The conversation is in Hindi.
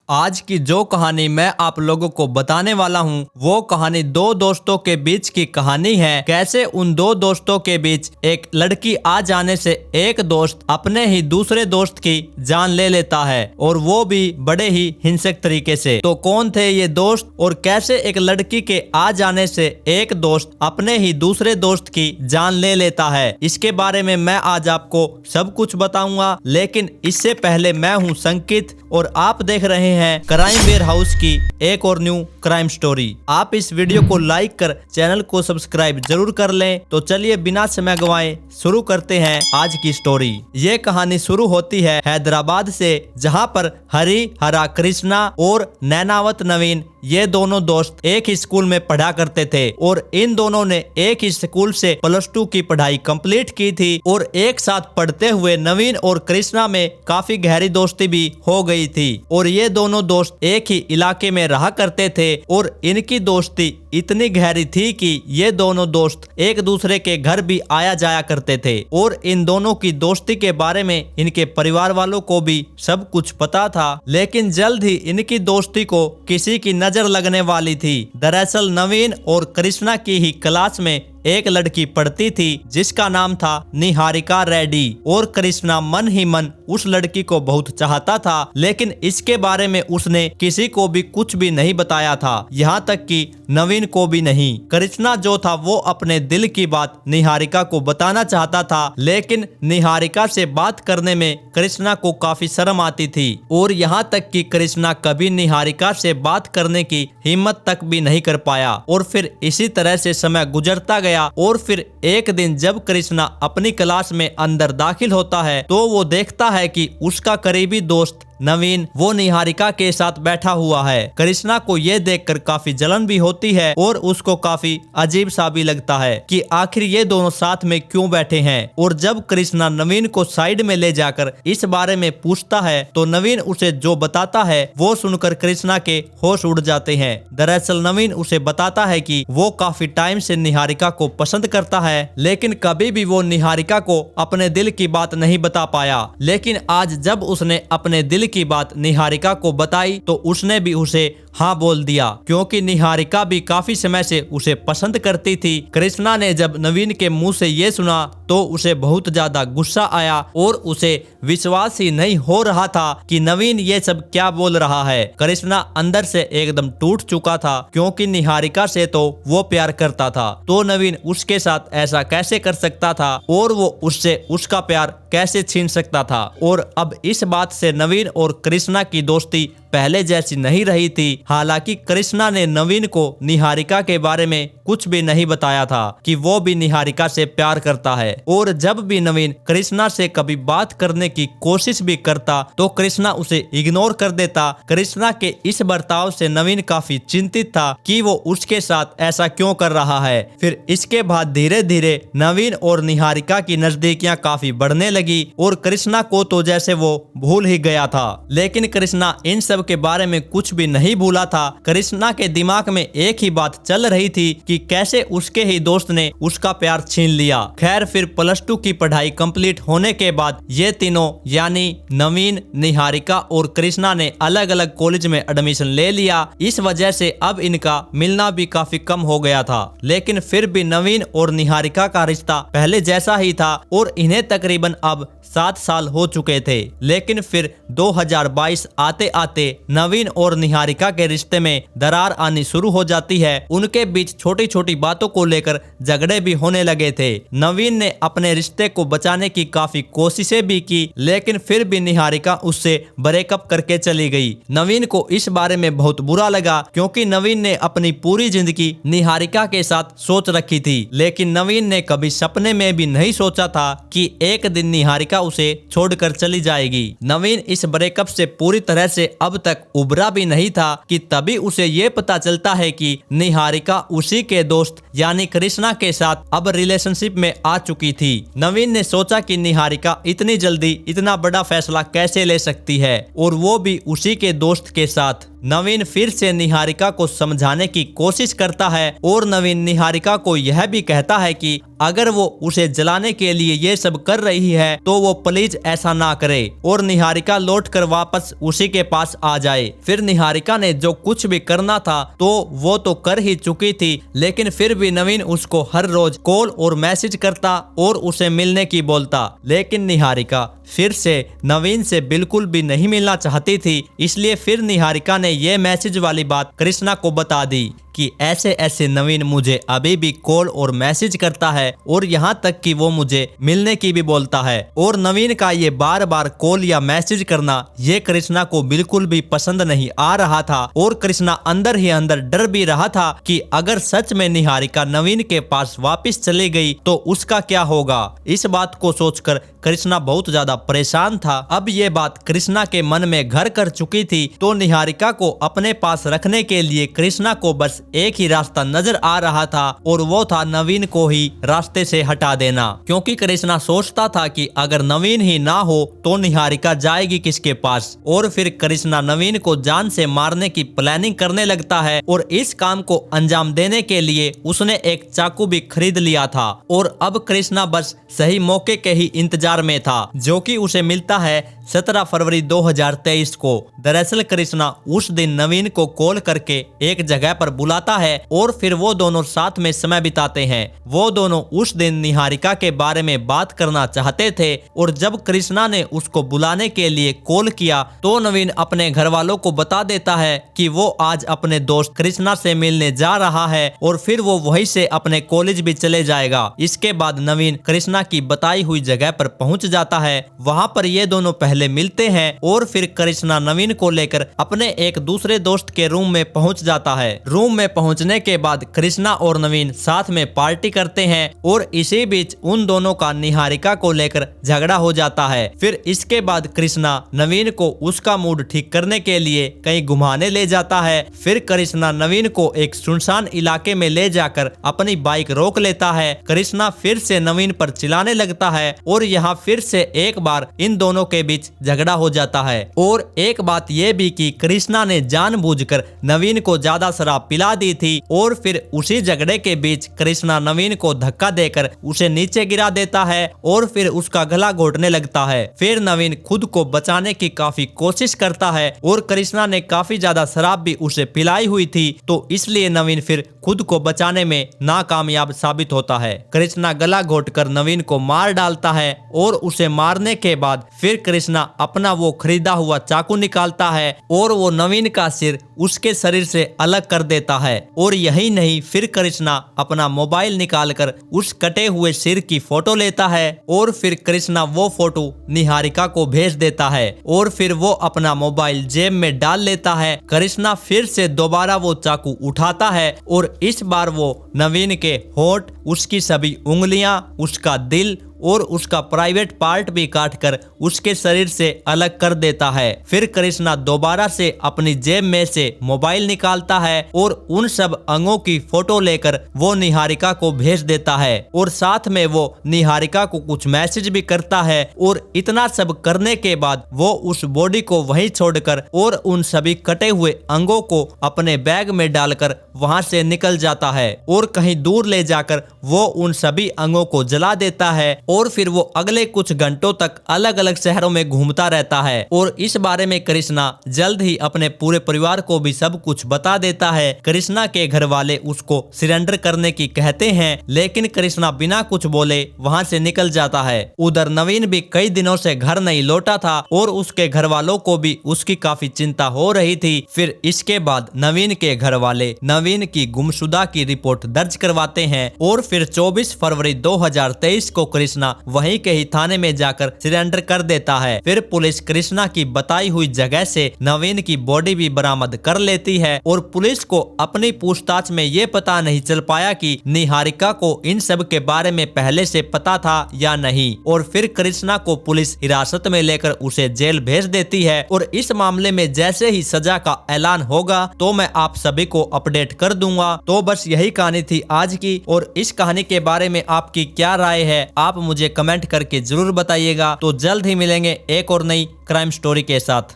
आज की जो कहानी मैं आप लोगों को बताने वाला हूँ वो कहानी दो दोस्तों के बीच की कहानी है। कैसे उन दो दोस्तों के बीच एक लड़की आ जाने से एक दोस्त अपने ही दूसरे दोस्त की जान ले लेता है और वो भी बड़े ही हिंसक तरीके से। तो कौन थे ये दोस्त और कैसे एक लड़की के आ जाने से एक दोस्त अपने ही दूसरे दोस्त की जान ले लेता है, इसके बारे में मैं आज आपको सब कुछ बताऊंगा। लेकिन इससे पहले मैं हूँ संकित और आप देख रहे हैं क्राइम वेयर हाउस की एक और न्यू क्राइम स्टोरी। आप इस वीडियो को लाइक कर चैनल को सब्सक्राइब जरूर कर लें। तो चलिए बिना समय गवाए शुरू करते हैं आज की स्टोरी। ये कहानी शुरू होती है हैदराबाद से, जहां पर हरी हरा कृष्णा और नैनावत नवीन ये दोनों दोस्त एक ही स्कूल में पढ़ा करते थे और इन दोनों ने एक ही स्कूल से +2 की पढ़ाई कंप्लीट की थी और एक साथ पढ़ते हुए नवीन और कृष्णा में काफी गहरी दोस्ती भी हो गई थी और ये दोनों दोस्त एक ही इलाके में रहा करते थे और इनकी दोस्ती इतनी गहरी थी कि ये दोनों दोस्त एक दूसरे के घर भी आया जाया करते थे और इन दोनों की दोस्ती के बारे में इनके परिवार वालों को भी सब कुछ पता था। लेकिन जल्द ही इनकी दोस्ती को किसी की नजर लगने वाली थी। दरअसल नवीन और कृष्णा की ही क्लास में एक लड़की पढ़ती थी जिसका नाम था निहारिका रेड्डी और कृष्णा मन ही मन उस लड़की को बहुत चाहता था, लेकिन इसके बारे में उसने किसी को भी कुछ भी नहीं बताया था, यहाँ तक कि नवीन को भी नहीं। कृष्णा जो था वो अपने दिल की बात निहारिका को बताना चाहता था, लेकिन निहारिका से बात करने में कृष्णा को काफी शर्म आती थी और यहाँ तक कि कृष्णा कभी निहारिका से बात करने की हिम्मत तक भी नहीं कर पाया। और फिर इसी तरह से समय गुजरता गया और फिर एक दिन जब कृष्णा अपनी क्लास में अंदर दाखिल होता है तो वो देखता है कि उसका करीबी दोस्त नवीन वो निहारिका के साथ बैठा हुआ है। कृष्णा को ये देखकर काफी जलन भी होती है और उसको काफी अजीब सा भी लगता है कि आखिर ये दोनों साथ में क्यों बैठे हैं। और जब कृष्णा नवीन को साइड में ले जाकर इस बारे में पूछता है तो नवीन उसे जो बताता है वो सुनकर कृष्णा के होश उड़ जाते हैं। दरअसल नवीन उसे बताता है कि वो काफी टाइम से निहारिका को पसंद करता है, लेकिन कभी भी वो निहारिका को अपने दिल की बात नहीं बता पाया। लेकिन आज जब उसने अपने दिल की बात निहारिका को बताई तो उसने भी उसे हाँ बोल दिया, क्योंकि निहारिका भी काफी समय से उसे पसंद करती थी। कृष्णा ने जब नवीन के मुंह से ये सुना तो उसे बहुत ज्यादा गुस्सा आया और उसे विश्वास ही नहीं हो रहा था कि नवीन ये सब क्या बोल रहा है। कृष्णा अंदर से एकदम टूट चुका था, क्योंकि निहारिका से तो वो प्यार करता था, तो नवीन उसके साथ ऐसा कैसे कर सकता था और वो उससे उसका प्यार कैसे छीन सकता था। और अब इस बात से नवीन और कृष्णा की दोस्ती पहले जैसी नहीं रही थी। हालांकि कृष्णा ने नवीन को निहारिका के बारे में कुछ भी नहीं बताया था कि वो भी निहारिका से प्यार करता है। और जब भी नवीन कृष्णा से कभी बात करने की कोशिश भी करता तो कृष्णा उसे इग्नोर कर देता। कृष्णा के इस बर्ताव से नवीन काफी चिंतित था कि वो उसके साथ ऐसा क्यों कर रहा है। फिर इसके बाद धीरे धीरे नवीन और निहारिका की नजदीकियां काफी बढ़ने लगी और कृष्णा को तो जैसे वो भूल ही गया था। लेकिन कृष्णा इन सब के बारे में कुछ भी नहीं भूला था। कृष्णा के दिमाग में एक ही बात चल रही थी कि कैसे उसके ही दोस्त ने उसका प्यार छीन लिया। खैर फिर +2 की पढ़ाई कंप्लीट होने के बाद ये तीनों यानी नवीन, निहारिका और कृष्णा ने अलग अलग कॉलेज में एडमिशन ले लिया। इस वजह से अब इनका मिलना भी काफी कम हो गया था। लेकिन फिर भी नवीन और निहारिका का रिश्ता पहले जैसा ही था और इन्हें तकरीबन अब 7 साल हो चुके थे। लेकिन फिर 2022 आते आते नवीन और निहारिका के रिश्ते में दरार आनी शुरू हो जाती है। उनके बीच छोटी छोटी बातों को लेकर झगड़े भी होने लगे थे। नवीन ने अपने रिश्ते को बचाने की काफी कोशिशें भी की, लेकिन फिर भी निहारिका उससे ब्रेकअप करके चली गई। नवीन को इस बारे में बहुत बुरा लगा, क्योंकि नवीन ने अपनी पूरी जिंदगी निहारिका के साथ सोच रखी थी। लेकिन नवीन ने कभी सपने में भी नहीं सोचा था कि एक दिन निहारिका उसे छोड़कर चली जाएगी। नवीन इस ब्रेकअप से पूरी तरह से अब तक उबरा भी नहीं था कि तभी उसे ये पता चलता है कि निहारिका उसी के दोस्त यानी कृष्णा के साथ अब रिलेशनशिप में आ चुकी थी। नवीन ने सोचा कि निहारिका इतनी जल्दी इतना बड़ा फैसला कैसे ले सकती है और वो भी उसी के दोस्त के साथ। नवीन फिर से निहारिका को समझाने की कोशिश करता है और नवीन निहारिका को यह भी कहता है कि अगर वो उसे जलाने के लिए ये सब कर रही है तो वो प्लीज ऐसा ना करे और निहारिका लौटकर वापस उसी के पास आ जाए। फिर निहारिका ने जो कुछ भी करना था तो वो तो कर ही चुकी थी, लेकिन फिर भी नवीन उसको हर रोज कॉल और मैसेज करता और उसे मिलने की बोलता, लेकिन निहारिका फिर से नवीन से बिल्कुल भी नहीं मिलना चाहती थी। इसलिए फिर निहारिका ने ये मैसेज वाली बात कृष्णा को बता दी कि ऐसे ऐसे नवीन मुझे अभी भी कॉल और मैसेज करता है और यहाँ तक कि वो मुझे मिलने की भी बोलता है। और नवीन का ये बार बार कॉल या मैसेज करना ये कृष्णा को बिल्कुल भी पसंद नहीं आ रहा था और कृष्णा अंदर ही अंदर डर भी रहा था कि अगर सच में निहारिका नवीन के पास वापस चली गई तो उसका क्या होगा। इस बात को सोचकर कृष्णा बहुत ज्यादा परेशान था। अब ये बात कृष्णा के मन में घर कर चुकी थी तो निहारिका को अपने पास रखने के लिए कृष्णा को बस एक ही रास्ता नजर आ रहा था और वो था नवीन को ही रास्ते से हटा देना, क्योंकि कृष्णा सोचता था कि अगर नवीन ही ना हो तो निहारिका जाएगी किसके पास। और फिर कृष्णा नवीन को जान से मारने की प्लानिंग करने लगता है और इस काम को अंजाम देने के लिए उसने एक चाकू भी खरीद लिया था और अब कृष्णा बस सही मौके के ही इंतजार में था, जो कि उसे मिलता है 17 फरवरी 2023 को। दरअसल कृष्णा उस दिन नवीन को कॉल करके एक जगह पर बुलाता है और फिर वो दोनों साथ में समय बिताते हैं। वो दोनों उस दिन निहारिका के बारे में बात करना चाहते थे और जब कृष्णा ने उसको बुलाने के लिए कॉल किया तो नवीन अपने घर वालों को बता देता है कि वो आज अपने दोस्त कृष्णा से मिलने जा रहा है और फिर वो वहीं से अपने कॉलेज भी चले जाएगा। इसके बाद नवीन कृष्णा की बताई हुई जगह पर पहुंच जाता है। वहां पर ये दोनों पहले मिलते हैं और फिर कृष्णा नवीन को लेकर अपने एक दूसरे दोस्त के रूम में पहुंच जाता है। रूम में पहुंचने के बाद कृष्णा और नवीन साथ में पार्टी करते हैं और इसी बीच उन दोनों का निहारिका को लेकर झगड़ा हो जाता है। फिर इसके बाद कृष्णा नवीन को उसका मूड ठीक करने के लिए कहीं घुमाने ले जाता है। फिर कृष्णा नवीन को एक सुनसान इलाके में ले जाकर अपनी बाइक रोक लेता है। कृष्णा फिर से नवीन पर चिल्लाने लगता है और यहाँ फिर से एक बार इन दोनों के बीच झगड़ा हो जाता है। और एक बात यह भी कि कृष्णा ने जानबूझकर नवीन को ज्यादा शराब पिला दी थी और फिर उसी झगड़े के बीच कृष्णा नवीन को धक्का देकर उसे नीचे गिरा देता है और फिर उसका गला घोटने लगता है। फिर नवीन खुद को बचाने की काफी कोशिश करता है और कृष्णा ने काफी ज्यादा शराब भी उसे पिलाई हुई थी तो इसलिए नवीन फिर खुद को बचाने में नाकामयाब साबित होता है। कृष्णा गला घोटकर नवीन को मार डालता है और उसे मारने के बाद फिर कृष्णा अपना वो खरीदा हुआ चाकू निकालता है और वो नवीन का सिर उसके शरीर से अलग कर देता है। और यही नहीं, फिर कृष्णा अपना मोबाइल निकालकर उस कटे हुए सिर की फोटो लेता है और फिर कृष्णा वो फोटो निहारिका को भेज देता है और फिर वो अपना मोबाइल जेब में डाल लेता है। कृष्णा फिर से दोबारा वो चाकू उठाता है और इस बार वो नवीन के होंठ, उसकी सभी उंगलियां, उसका दिल और उसका प्राइवेट पार्ट भी काटकर उसके शरीर से अलग कर देता है। फिर कृष्णा दोबारा से अपनी जेब में से मोबाइल निकालता है और उन सब अंगों की फोटो लेकर वो निहारिका को भेज देता है और साथ में वो निहारिका को कुछ मैसेज भी करता है। और इतना सब करने के बाद वो उस बॉडी को वहीं छोड़कर और उन सभी कटे हुए अंगों को अपने बैग में डालकर वहां से निकल जाता है और कहीं दूर ले जाकर वो उन सभी अंगों को जला देता है और फिर वो अगले कुछ घंटों तक अलग अलग शहरों में घूमता रहता है। और इस बारे में कृष्णा जल्द ही अपने पूरे परिवार को भी सब कुछ बता देता है। कृष्णा के घर वाले उसको सरेंडर करने की कहते हैं, लेकिन कृष्णा बिना कुछ बोले वहां से निकल जाता है। उधर नवीन भी कई दिनों से घर नहीं लौटा था और उसके घर वालों को भी उसकी काफी चिंता हो रही थी। फिर इसके बाद नवीन के घर वाले नवीन की गुमशुदा की रिपोर्ट दर्ज करवाते हैं और फिर 24 फरवरी 2023 को कृष्णा वहीं के ही थाने में जाकर सरेंडर कर देता है। फिर पुलिस कृष्णा की बताई हुई जगह से नवीन की बॉडी भी बरामद कर लेती है और पुलिस को अपनी पूछताछ में ये पता नहीं चल पाया कि निहारिका को इन सब के बारे में पहले से पता था या नहीं। और फिर कृष्णा को पुलिस हिरासत में लेकर उसे जेल भेज देती है और इस मामले में जैसे ही सजा का ऐलान होगा तो मैं आप सभी को अपडेट कर दूंगा। तो बस यही कहानी थी आज की और इस कहानी के बारे में आपकी क्या राय है आप मुझे कमेंट करके जरूर बताइएगा। तो जल्द ही मिलेंगे एक और नई क्राइम स्टोरी के साथ।